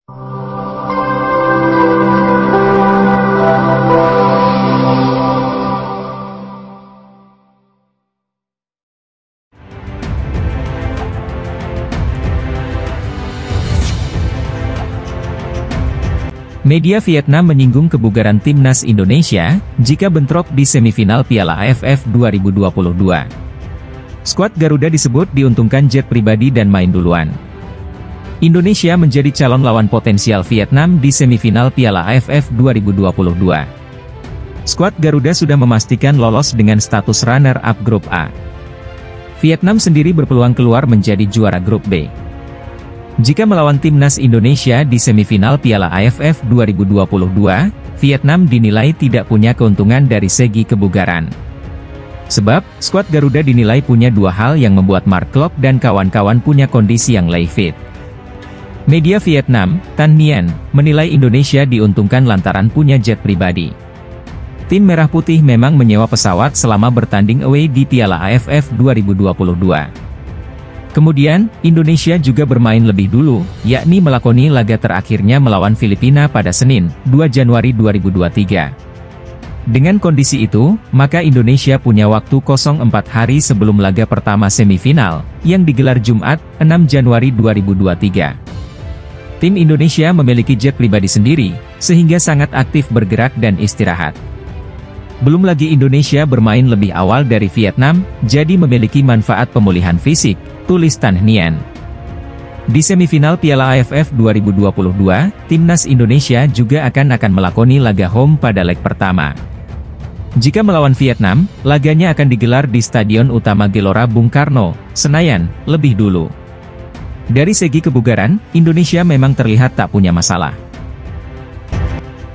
Media Vietnam menyinggung kebugaran timnas Indonesia jika bentrok di semifinal Piala AFF 2022. Skuad Garuda disebut diuntungkan jet pribadi dan main duluan. Indonesia menjadi calon lawan potensial Vietnam di semifinal Piala AFF 2022. Skuad Garuda sudah memastikan lolos dengan status runner-up grup A. Vietnam sendiri berpeluang keluar menjadi juara grup B. Jika melawan timnas Indonesia di semifinal Piala AFF 2022, Vietnam dinilai tidak punya keuntungan dari segi kebugaran. Sebab, skuad Garuda dinilai punya dua hal yang membuat Mark Klok dan kawan-kawan punya kondisi yang lay fit. Media Vietnam, Tan Nien, menilai Indonesia diuntungkan lantaran punya jet pribadi. Tim Merah Putih memang menyewa pesawat selama bertanding away di Piala AFF 2022. Kemudian, Indonesia juga bermain lebih dulu, yakni melakoni laga terakhirnya melawan Filipina pada Senin, 2 Januari 2023. Dengan kondisi itu, maka Indonesia punya waktu kosong 4 hari sebelum laga pertama semifinal, yang digelar Jumat, 6 Januari 2023. Tim Indonesia memiliki jet pribadi sendiri, sehingga sangat aktif bergerak dan istirahat. Belum lagi Indonesia bermain lebih awal dari Vietnam, jadi memiliki manfaat pemulihan fisik, tulis Tan Nien. Di semifinal Piala AFF 2022, timnas Indonesia juga akan melakoni laga home pada leg pertama. Jika melawan Vietnam, laganya akan digelar di Stadion Utama Gelora Bung Karno, Senayan, lebih dulu. Dari segi kebugaran, Indonesia memang terlihat tak punya masalah.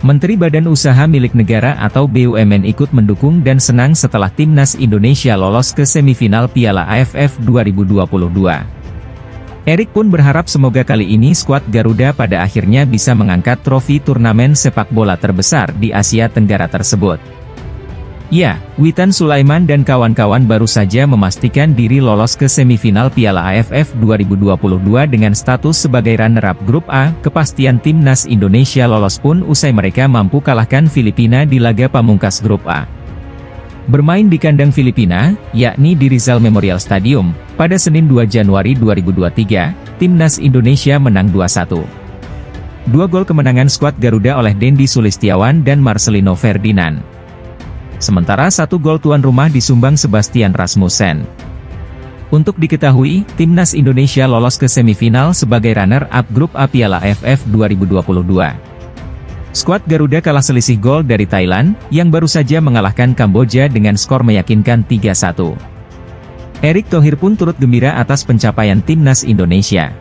Menteri Badan Usaha Milik Negara atau BUMN ikut mendukung dan senang setelah timnas Indonesia lolos ke semifinal Piala AFF 2022. Erik pun berharap semoga kali ini skuad Garuda pada akhirnya bisa mengangkat trofi turnamen sepak bola terbesar di Asia Tenggara tersebut. Ya, Witan Sulaiman dan kawan-kawan baru saja memastikan diri lolos ke semifinal Piala AFF 2022 dengan status sebagai runner-up grup A. Kepastian timnas Indonesia lolos pun usai mereka mampu kalahkan Filipina di laga pamungkas grup A. Bermain di kandang Filipina, yakni di Rizal Memorial Stadium, pada Senin 2 Januari 2023, timnas Indonesia menang 2-1. Dua gol kemenangan skuad Garuda oleh Dendi Sulistiawan dan Marcelino Ferdinand. Sementara satu gol tuan rumah disumbang Sebastian Rasmussen. Untuk diketahui, timnas Indonesia lolos ke semifinal sebagai runner-up grup A Piala AFF 2022. Skuad Garuda kalah selisih gol dari Thailand, yang baru saja mengalahkan Kamboja dengan skor meyakinkan 3-1. Erick Thohir pun turut gembira atas pencapaian timnas Indonesia.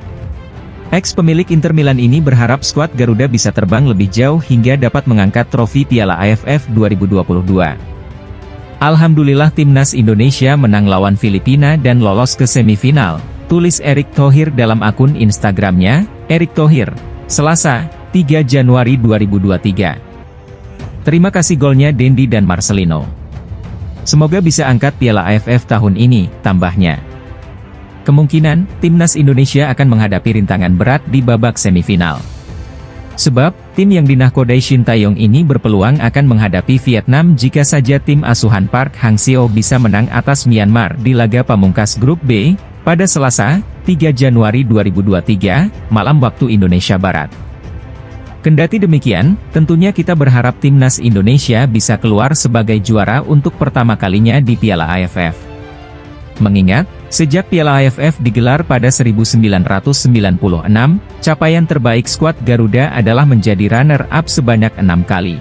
Ex-pemilik Inter Milan ini berharap skuad Garuda bisa terbang lebih jauh hingga dapat mengangkat trofi Piala AFF 2022. Alhamdulillah timnas Indonesia menang lawan Filipina dan lolos ke semifinal, tulis Erick Thohir dalam akun Instagramnya, Erick Thohir, Selasa, 3 Januari 2023. Terima kasih golnya Dendi dan Marcelino. Semoga bisa angkat Piala AFF tahun ini, tambahnya. Kemungkinan, timnas Indonesia akan menghadapi rintangan berat di babak semifinal. Sebab, tim yang dinahkodai Shin Tae-yong ini berpeluang akan menghadapi Vietnam jika saja tim asuhan Park Hang-seo bisa menang atas Myanmar di laga pamungkas grup B, pada Selasa, 3 Januari 2023, malam waktu Indonesia Barat. Kendati demikian, tentunya kita berharap timnas Indonesia bisa keluar sebagai juara untuk pertama kalinya di Piala AFF. Mengingat, sejak Piala AFF digelar pada 1996, capaian terbaik skuad Garuda adalah menjadi runner-up sebanyak 6 kali.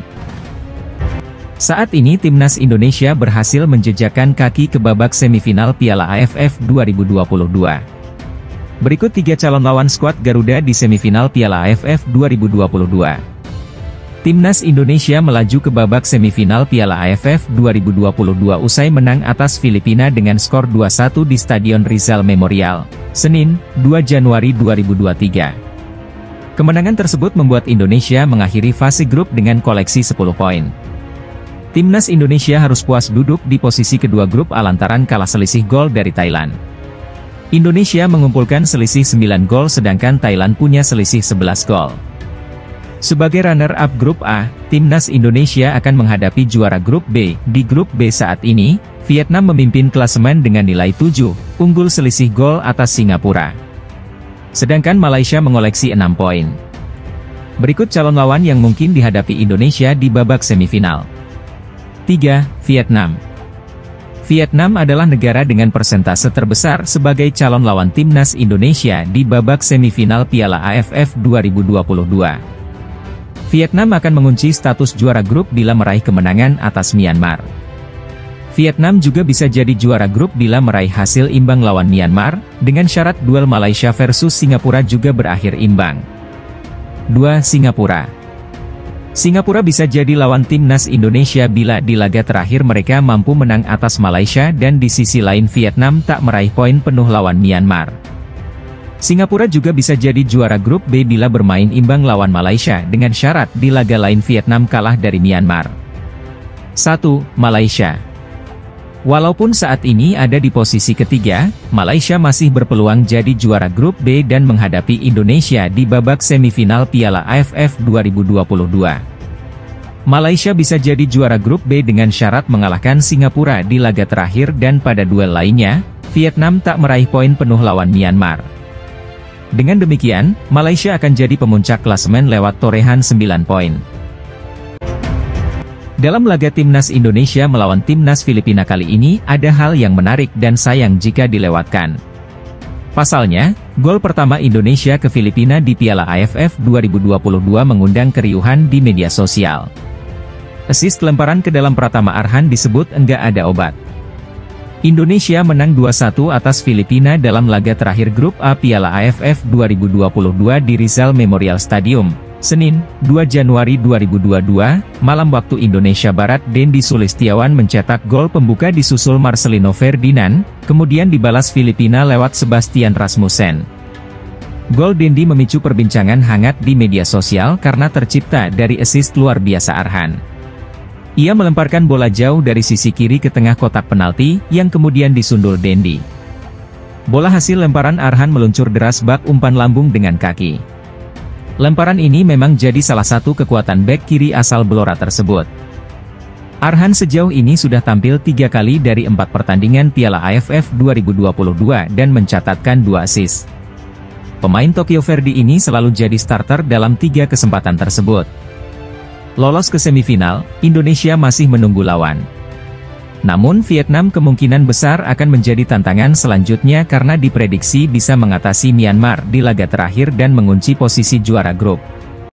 Saat ini timnas Indonesia berhasil menjejakkan kaki ke babak semifinal Piala AFF 2022. Berikut 3 calon lawan skuad Garuda di semifinal Piala AFF 2022. Timnas Indonesia melaju ke babak semifinal Piala AFF 2022 usai menang atas Filipina dengan skor 2-1 di Stadion Rizal Memorial, Senin, 2 Januari 2023. Kemenangan tersebut membuat Indonesia mengakhiri fase grup dengan koleksi 10 poin. Timnas Indonesia harus puas duduk di posisi kedua grup A lantaran kalah selisih gol dari Thailand. Indonesia mengumpulkan selisih 9 gol sedangkan Thailand punya selisih 11 gol. Sebagai runner-up grup A, timnas Indonesia akan menghadapi juara grup B. Di grup B saat ini, Vietnam memimpin klasemen dengan nilai 7, unggul selisih gol atas Singapura. Sedangkan Malaysia mengoleksi 6 poin. Berikut calon lawan yang mungkin dihadapi Indonesia di babak semifinal. 3. Vietnam. Vietnam adalah negara dengan persentase terbesar sebagai calon lawan timnas Indonesia di babak semifinal Piala AFF 2022. Vietnam akan mengunci status juara grup bila meraih kemenangan atas Myanmar. Vietnam juga bisa jadi juara grup bila meraih hasil imbang lawan Myanmar, dengan syarat duel Malaysia versus Singapura juga berakhir imbang. 2. Singapura. Singapura bisa jadi lawan timnas Indonesia bila di laga terakhir mereka mampu menang atas Malaysia dan di sisi lain Vietnam tak meraih poin penuh lawan Myanmar. Singapura juga bisa jadi juara grup B bila bermain imbang lawan Malaysia dengan syarat di laga lain Vietnam kalah dari Myanmar. 1. Malaysia. Walaupun saat ini ada di posisi ketiga, Malaysia masih berpeluang jadi juara grup B dan menghadapi Indonesia di babak semifinal Piala AFF 2022. Malaysia bisa jadi juara grup B dengan syarat mengalahkan Singapura di laga terakhir dan pada duel lainnya, Vietnam tak meraih poin penuh lawan Myanmar. Dengan demikian, Malaysia akan jadi pemuncak klasemen lewat torehan 9 poin. Dalam laga timnas Indonesia melawan timnas Filipina kali ini, ada hal yang menarik dan sayang jika dilewatkan. Pasalnya, gol pertama Indonesia ke Filipina di Piala AFF 2022 mengundang keriuhan di media sosial. Assist lemparan ke dalam Pratama Arhan disebut enggak ada obat. Indonesia menang 2-1 atas Filipina dalam laga terakhir grup A Piala AFF 2022 di Rizal Memorial Stadium, Senin, 2 Januari 2022, malam waktu Indonesia Barat. Dendi Sulistiawan mencetak gol pembuka disusul Marcelino Ferdinand, kemudian dibalas Filipina lewat Sebastian Rasmussen. Gol Dendi memicu perbincangan hangat di media sosial karena tercipta dari assist luar biasa Arhan. Ia melemparkan bola jauh dari sisi kiri ke tengah kotak penalti, yang kemudian disundul Dendi. Bola hasil lemparan Arhan meluncur deras bak umpan lambung dengan kaki. Lemparan ini memang jadi salah satu kekuatan bek kiri asal Blora tersebut. Arhan sejauh ini sudah tampil 3 kali dari 4 pertandingan Piala AFF 2022 dan mencatatkan 2 assist. Pemain Tokyo Verdy ini selalu jadi starter dalam 3 kesempatan tersebut. Lolos ke semifinal, Indonesia masih menunggu lawan. Namun Vietnam kemungkinan besar akan menjadi tantangan selanjutnya karena diprediksi bisa mengatasi Myanmar di laga terakhir dan mengunci posisi juara grup.